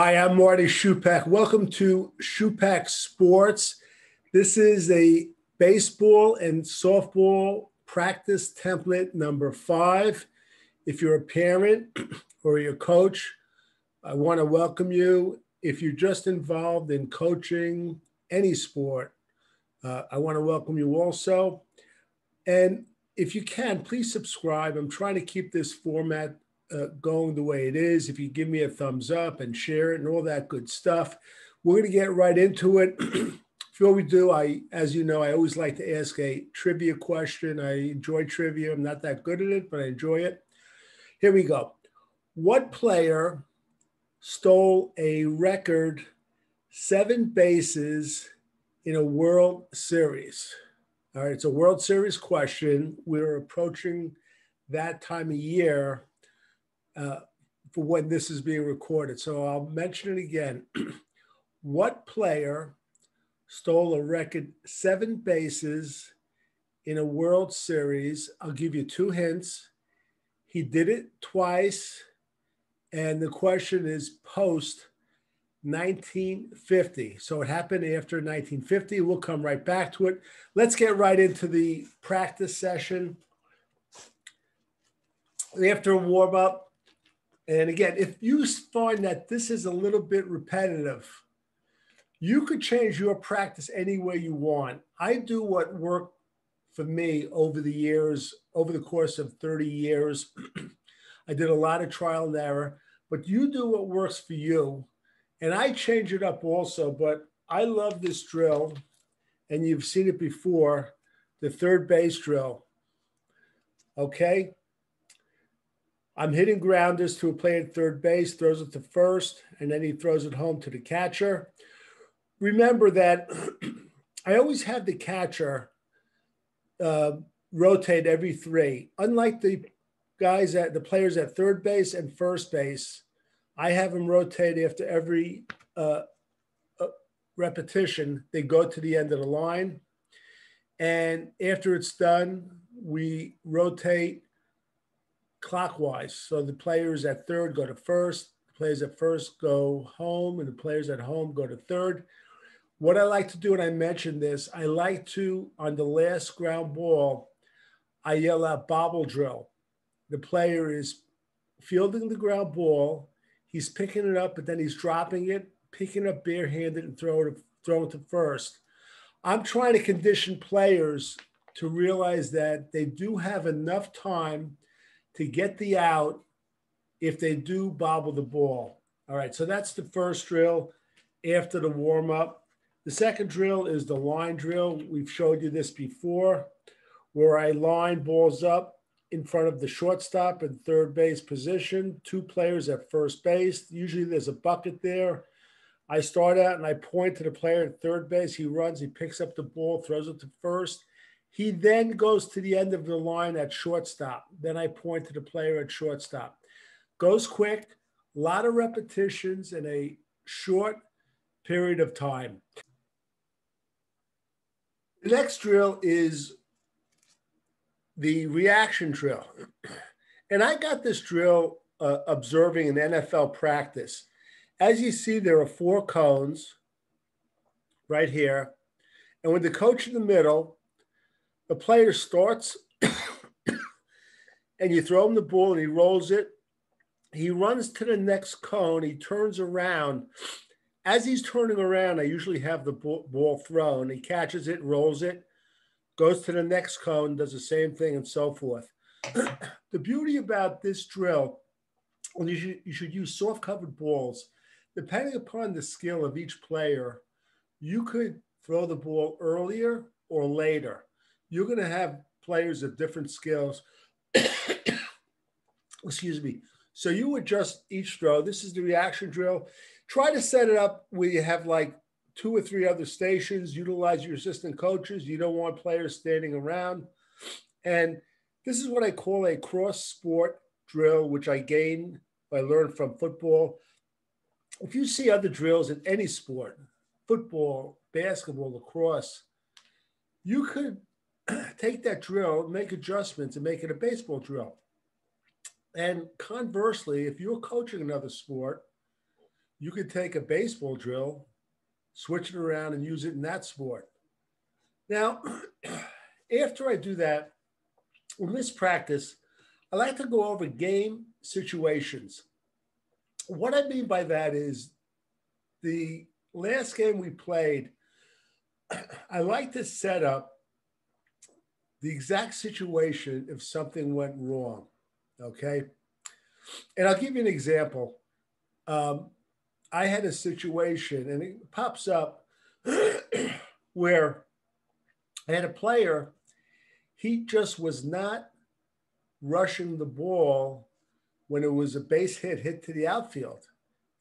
Hi, I'm Marty Schupak. Welcome to Schupak Sports. This is a baseball and softball practice template number 5. If you're a parent or your coach, I want to welcome you. If you're just involved in coaching any sport, I want to welcome you also. And if you can, please subscribe. I'm trying to keep this format going the way it is. If you give me a thumbs up and share it and all that good stuff, we're going to get right into it. Before we do, as you know, I always like to ask a trivia question. I enjoy trivia. I'm not that good at it, but I enjoy it. Here we go. What player stole a record 7 bases in a World Series? All right, it's a World Series question. We're approaching that time of year for when this is being recorded. So I'll mention it again. What player stole a record 7 bases in a World Series? I'll give you 2 hints. He did it twice, and the question is post 1950. So it happened after 1950. We'll come right back to it. Let's get right into the practice session. After a warm up, and again, if you find that this is a little bit repetitive, you could change your practice any way you want. I do what worked for me over the years, over the course of 30 years. I did a lot of trial and error, but you do what works for you. And I change it up also, but I love this drill, and you've seen it before, the third base drill. Okay? I'm hitting grounders to a player at third base, throws it to first, and then he throws it home to the catcher. Remember that I always have the catcher rotate every 3. Unlike the players at third base and first base, I have them rotate after every repetition. They go to the end of the line. And after it's done, we rotate clockwise. So the players at third go to first, the players at first go home, and the players at home go to third. What I like to do, and I mentioned this, I like to, on the last ground ball, I yell out bobble drill. The player is fielding the ground ball, he's picking it up, but then he's dropping it, picking up barehanded and throwing it to first. I'm trying to condition players to realize that they do have enough time to get the out if they do bobble the ball. All right, so that's the first drill after the warm-up. The second drill is the line drill. We've showed you this before, where I line balls up in front of the shortstop and third base position, 2 players at first base. Usually there's a bucket there. I start out and I point to the player at third base. He runs, he picks up the ball, throws it to first. He then goes to the end of the line at shortstop. Then I point to the player at shortstop. Goes quick, a lot of repetitions in a short period of time. The next drill is the reaction drill. And I got this drill observing an NFL practice. As you see, there are 4 cones right here. And with the coach in the middle, the player starts and you throw him the ball and he rolls it. He runs to the next cone. He turns around. As he's turning around, I usually have the ball thrown. He catches it, rolls it, goes to the next cone, does the same thing, and so forth. The beauty about this drill, well, you should use soft-covered balls. Depending upon the skill of each player, you could throw the ball earlier or later. You're going to have players of different skills. Excuse me. So you adjust each throw. This is the reaction drill. Try to set it up where you have like 2 or 3 other stations. Utilize your assistant coaches. You don't want players standing around. And this is what I call a cross-sport drill, which I learned from football. If you see other drills in any sport, football, basketball, lacrosse, you could take that drill, make adjustments, and make it a baseball drill. And conversely, if you're coaching another sport, you could take a baseball drill, switch it around, and use it in that sport. Now, after I do that, in this practice, I like to go over game situations. What I mean by that is the last game we played, I like to set up the exact situation if something went wrong. Okay. And I'll give you an example. I had a situation, and it pops up where I had a player, he just was not rushing the ball when it was a base hit to the outfield.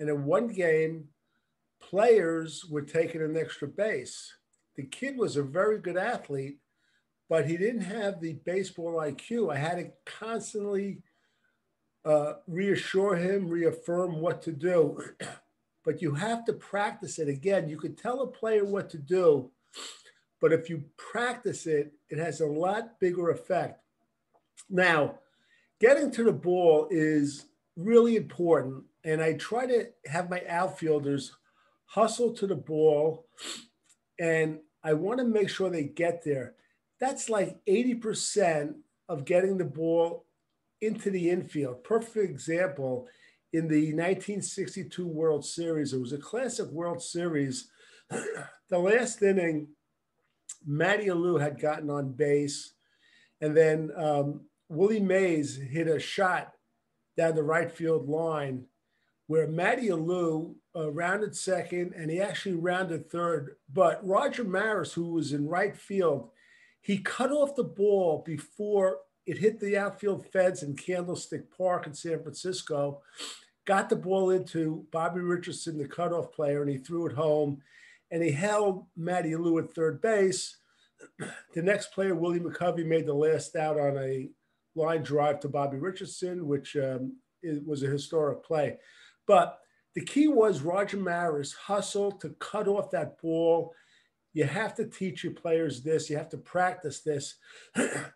And in one game, players were taking an extra base. The kid was a very good athlete, but he didn't have the baseball IQ. I had to constantly reassure him, reaffirm what to do. But you have to practice it. Again, you could tell a player what to do, but if you practice it, it has a lot bigger effect. Now, getting to the ball is really important, and I try to have my outfielders hustle to the ball, and I want to make sure they get there. That's like 80% of getting the ball into the infield. Perfect example, in the 1962 World Series, it was a classic World Series. The last inning, Matty Alou had gotten on base, and then Willie Mays hit a shot down the right field line where Matty Alou rounded second, and he actually rounded third. But Roger Maris, who was in right field, he cut off the ball before it hit the outfield fence in Candlestick Park in San Francisco, got the ball into Bobby Richardson, the cutoff player, and he threw it home. And he held Matty Alou at third base. The next player, Willie McCovey, made the last out on a line drive to Bobby Richardson, which was a historic play. But the key was Roger Maris hustled to cut off that ball. You have to teach your players this. You have to practice this.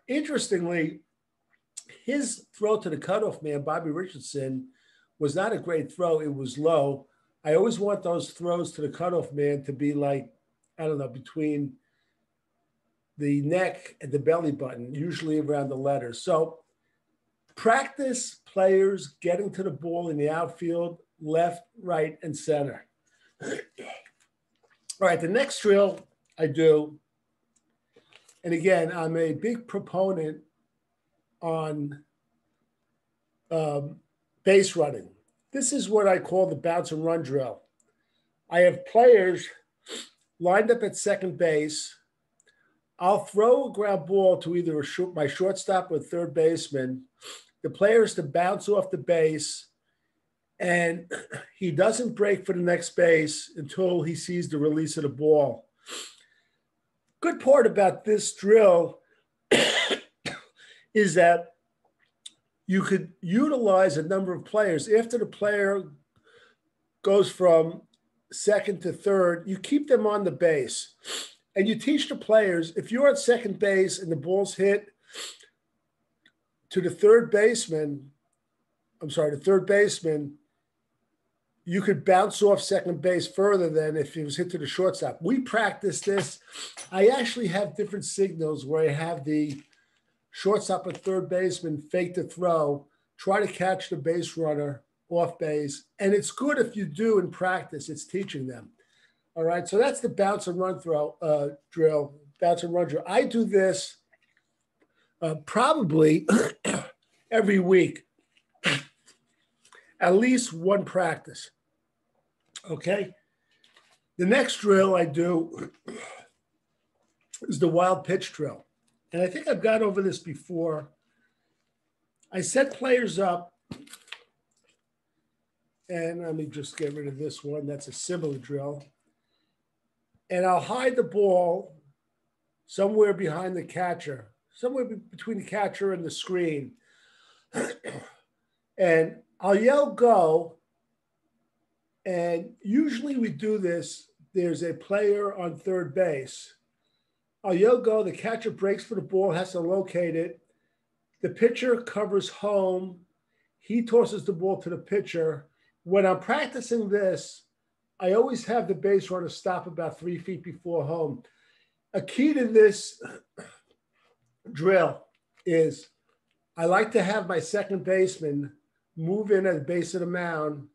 Interestingly, his throw to the cutoff man, Bobby Richardson, was not a great throw. It was low. I always want those throws to the cutoff man to be like, I don't know, between the neck and the belly button, usually around the letters. So practice players getting to the ball in the outfield, left, right, and center. All right, the next drill I do, and again, I'm a big proponent on base running. This is what I call the bounce and run drill. I have players lined up at second base. I'll throw a ground ball to either my shortstop or third baseman. The player is to bounce off the base, and he doesn't break for the next base until he sees the release of the ball. Good part about this drill is that you could utilize a number of players. After the player goes from second to third, you keep them on the base. And you teach the players, if you're at second base and the ball's hit to the third baseman, you could bounce off second base further than if it was hit to the shortstop. We practice this. I actually have different signals where I have the shortstop and third baseman fake the throw, try to catch the base runner off base. And it's good if you do in practice, it's teaching them. All right, so that's the bounce and run drill, bounce and run drill. I do this probably every week, at least one practice, okay? The next drill I do is the wild pitch drill. And I think I've gone over this before. I set players up, and let me just get rid of this one. That's a similar drill. And I'll hide the ball somewhere behind the catcher, somewhere between the catcher and the screen. And I'll yell go. And usually we do this, there's a player on third base. I'll yell go, the catcher breaks for the ball, has to locate it. The pitcher covers home. He tosses the ball to the pitcher. when I'm practicing this, I always have the base runner stop about 3 feet before home. A key to this drill is I like to have my second baseman move in at the base of the mound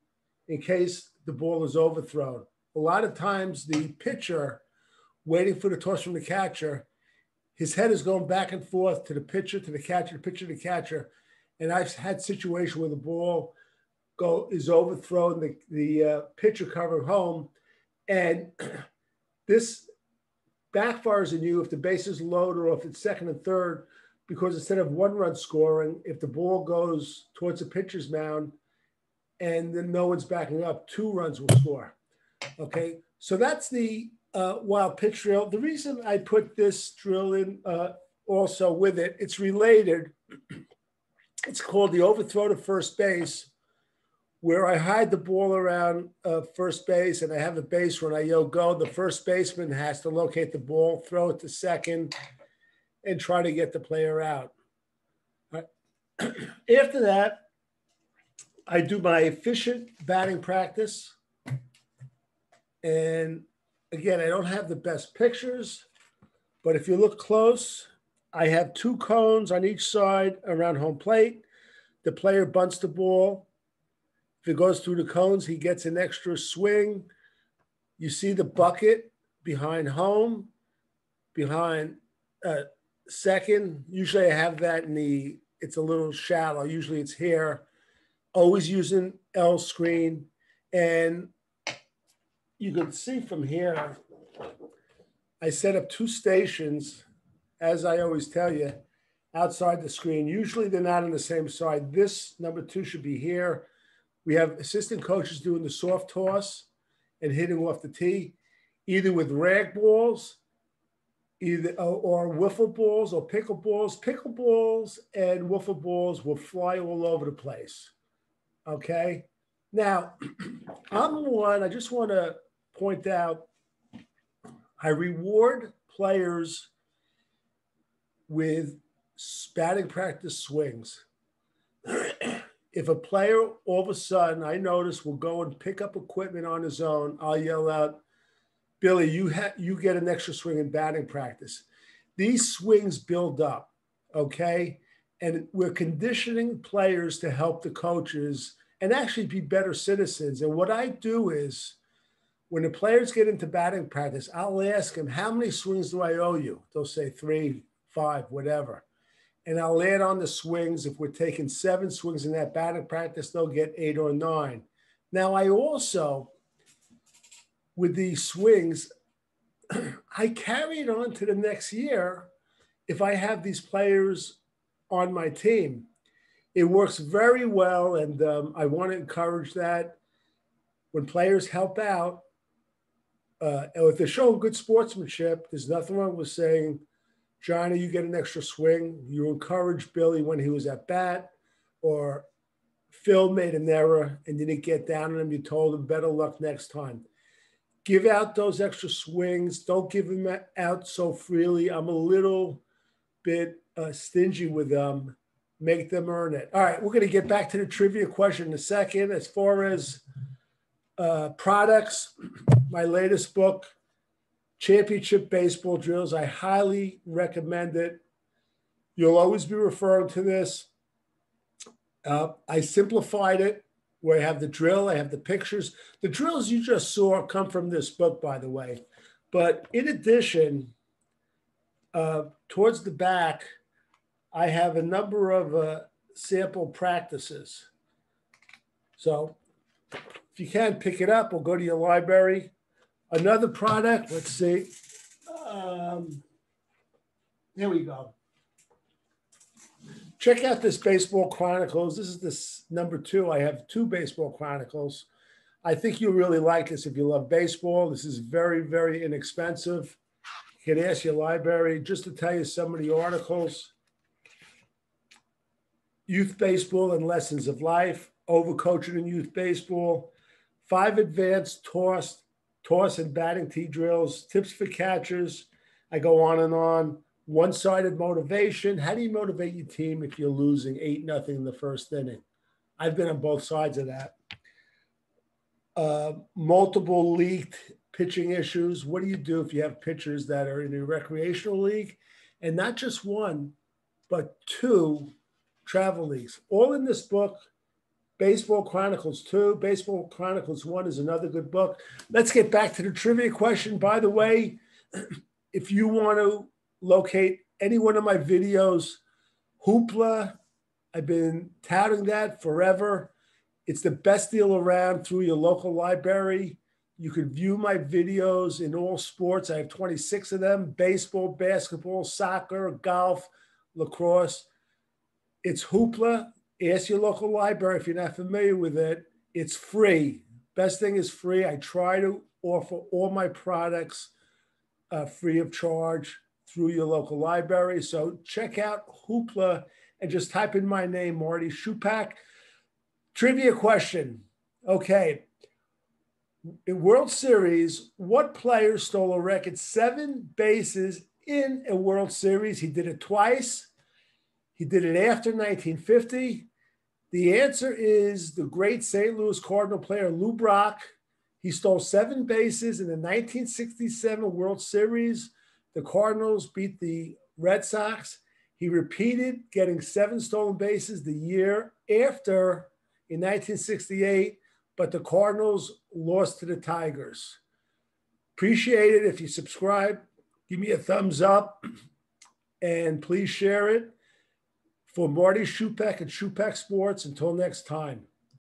in case the ball is overthrown. A lot of times the pitcher waiting for the toss from the catcher, his head is going back and forth to the pitcher, to the catcher, the pitcher, to the catcher. And I've had situations where the ball is overthrown, the pitcher covering home. And this backfires on you if the base is loaded or if it's second and third, because instead of 1 run scoring, if the ball goes towards the pitcher's mound and then no one's backing up, 2 runs will score. Okay, so that's the wild pitch drill. The reason I put this drill in also with it, it's related. It's called the overthrow to first base, where I hide the ball around first base and I have a base when I go. The first baseman has to locate the ball, throw it to second, and try to get the player out. Right. After that, I do my efficient batting practice. And again, I don't have the best pictures, but if you look close, I have 2 cones on each side around home plate. The player bunts the ball. If it goes through the cones, he gets an extra swing. You see the bucket behind home, behind second. Usually I have that it's a little shallow. Usually it's here. Always using L screen. And you can see from here, I set up 2 stations, as I always tell you, outside the screen. Usually they're not on the same side. This number 2 should be here. We have assistant coaches doing the soft toss and hitting off the tee, either with rag balls, or wiffle balls or pickle balls. Pickle balls and wiffle balls will fly all over the place. Okay. Now, I'm one, I just want to point out, I reward players with batting practice swings. If a player all of a sudden, I notice, will go and pick up equipment on his own, I'll yell out, Billy, you get an extra swing in batting practice. These swings build up, okay? And we're conditioning players to help the coaches and actually be better citizens. And what I do is, when the players get into batting practice, I'll ask them, how many swings do I owe you? They'll say 3, 5, whatever. And I'll add on the swings. If we're taking 7 swings in that batting practice, they'll get 8 or 9. Now, I also, with these swings, I carry it on to the next year if I have these players on my team. It works very well, and I want to encourage that. When players help out, and if they're showing good sportsmanship, there's nothing wrong with saying, Johnny, you get an extra swing. You encourage Billy when he was at bat, or Phil made an error and didn't get down on him. You told him better luck next time. Give out those extra swings. Don't give them out so freely. I'm a little bit stingy with them. Make them earn it. All right, we're going to get back to the trivia question in a second. As far as products, my latest book, Championship Baseball Drills, I highly recommend it. You'll always be referring to this. I simplified it, where I have the drill, I have the pictures. The drills you just saw come from this book, by the way. But in addition, towards the back, I have a number of sample practices. So if you can pick it up or go to your library. Another product, let's see. There we go. Check out this Baseball Chronicles. This is this number 2. I have 2 Baseball Chronicles. I think you'll really like this if you love baseball. This is very, very inexpensive. You can ask your library. Just to tell you some of the articles. Youth Baseball and Lessons of Life, Overcoaching in Youth Baseball, 5 advanced toss and batting tee drills, tips for catchers. I go on and on. One-sided motivation. How do you motivate your team if you're losing 8-0 in the first inning? I've been on both sides of that. multiple league pitching issues. What do you do if you have pitchers that are in a recreational league and not just one, but two travel leagues? All in this book. Baseball Chronicles 2, Baseball Chronicles 1 is another good book. Let's get back to the trivia question. By the way, if you want to locate any one of my videos, Hoopla, I've been touting that forever. It's the best deal around through your local library. You can view my videos in all sports. I have 26 of them: baseball, basketball, soccer, golf, lacrosse. It's Hoopla. Ask your local library if you're not familiar with it. It's free. Best thing is free. I try to offer all my products free of charge through your local library. So check out Hoopla and just type in my name, Marty Schupak. Trivia question. Okay. In World Series, what player stole a record 7 bases in a World Series? He did it twice. He did it after 1950. The answer is the great St. Louis Cardinal player Lou Brock. He stole 7 bases in the 1967 World Series. The Cardinals beat the Red Sox. He repeated getting 7 stolen bases the year after in 1968, but the Cardinals lost to the Tigers. Appreciate it if you subscribe. Give me a thumbs up and please share it. For Marty Schupak and Schupak Sports, until next time.